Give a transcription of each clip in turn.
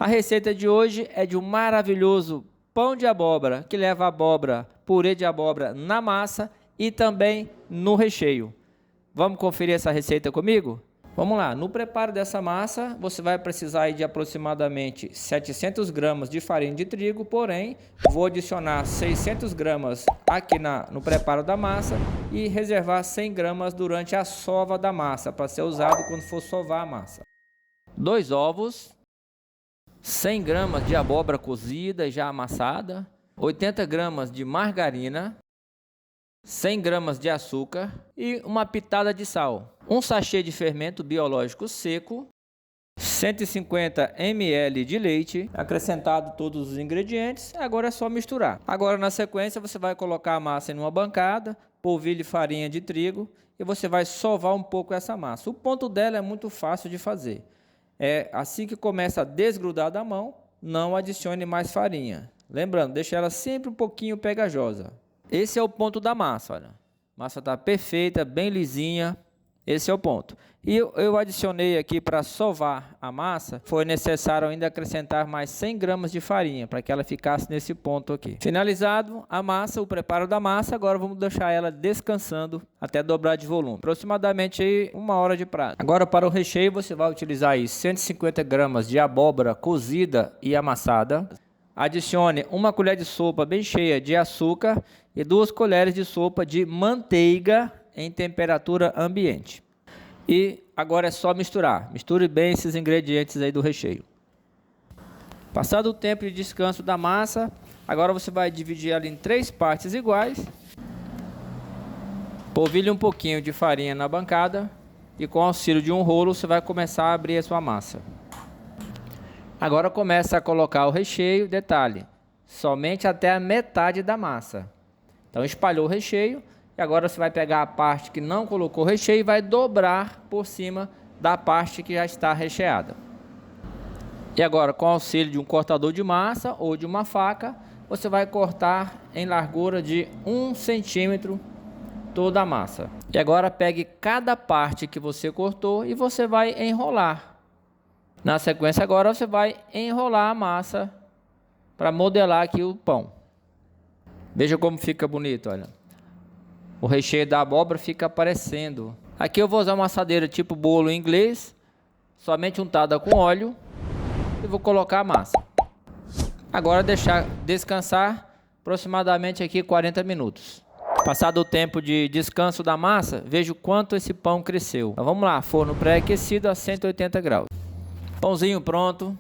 A receita de hoje é de um maravilhoso pão de abóbora, que leva abóbora, purê de abóbora na massa e também no recheio. Vamos conferir essa receita comigo? Vamos lá, no preparo dessa massa, você vai precisar aí de aproximadamente 700 gramas de farinha de trigo, porém, vou adicionar 600 gramas aqui no preparo da massa e reservar 100 gramas durante a sova da massa, para ser usado quando for sovar a massa. 2 ovos, 100 gramas de abóbora cozida já amassada, 80 gramas de margarina, 100 gramas de açúcar e uma pitada de sal. Um sachê de fermento biológico seco, 150 ml de leite, acrescentado todos os ingredientes, agora é só misturar. Agora na sequência você vai colocar a massa em uma bancada, polvilhe farinha de trigo e você vai sovar um pouco essa massa. O ponto dela é muito fácil de fazer. Assim que começa a desgrudar da mão, não adicione mais farinha. Lembrando, deixe ela sempre um pouquinho pegajosa. Esse é o ponto da massa, olha. A massa está perfeita, bem lisinha. Esse é o ponto. E eu adicionei aqui para sovar a massa, foi necessário ainda acrescentar mais 100 gramas de farinha, para que ela ficasse nesse ponto aqui. Finalizado a massa, o preparo da massa, agora vamos deixar ela descansando até dobrar de volume. Aproximadamente aí 1 hora de prazo. Agora para o recheio você vai utilizar aí 150 gramas de abóbora cozida e amassada. Adicione 1 colher de sopa bem cheia de açúcar e 2 colheres de sopa de manteiga em temperatura ambiente. E agora é só misturar. Misture bem esses ingredientes aí do recheio. Passado o tempo de descanso da massa, agora você vai dividir ela em 3 partes iguais. Polvilhe um pouquinho de farinha na bancada e com o auxílio de um rolo você vai começar a abrir a sua massa. Agora começa a colocar o recheio, detalhe, somente até a metade da massa. Então espalhou o recheio e agora você vai pegar a parte que não colocou recheio e vai dobrar por cima da parte que já está recheada. E agora com o auxílio de um cortador de massa ou de uma faca, você vai cortar em largura de 1 centímetro toda a massa. E agora pegue cada parte que você cortou e você vai enrolar. Na sequência agora você vai enrolar a massa para modelar aqui o pão. Veja como fica bonito, olha. O recheio da abóbora fica aparecendo. Aqui eu vou usar uma assadeira tipo bolo inglês, somente untada com óleo, e vou colocar a massa. Agora deixar descansar aproximadamente aqui 40 minutos. Passado o tempo de descanso da massa, veja o quanto esse pão cresceu. Então vamos lá, forno pré-aquecido a 180 graus. Pãozinho pronto,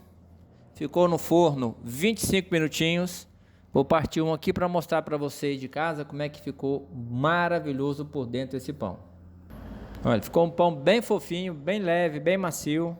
ficou no forno 25 minutinhos. Vou partir um aqui para mostrar para vocês de casa como é que ficou maravilhoso por dentro esse pão. Olha, ficou um pão bem fofinho, bem leve, bem macio.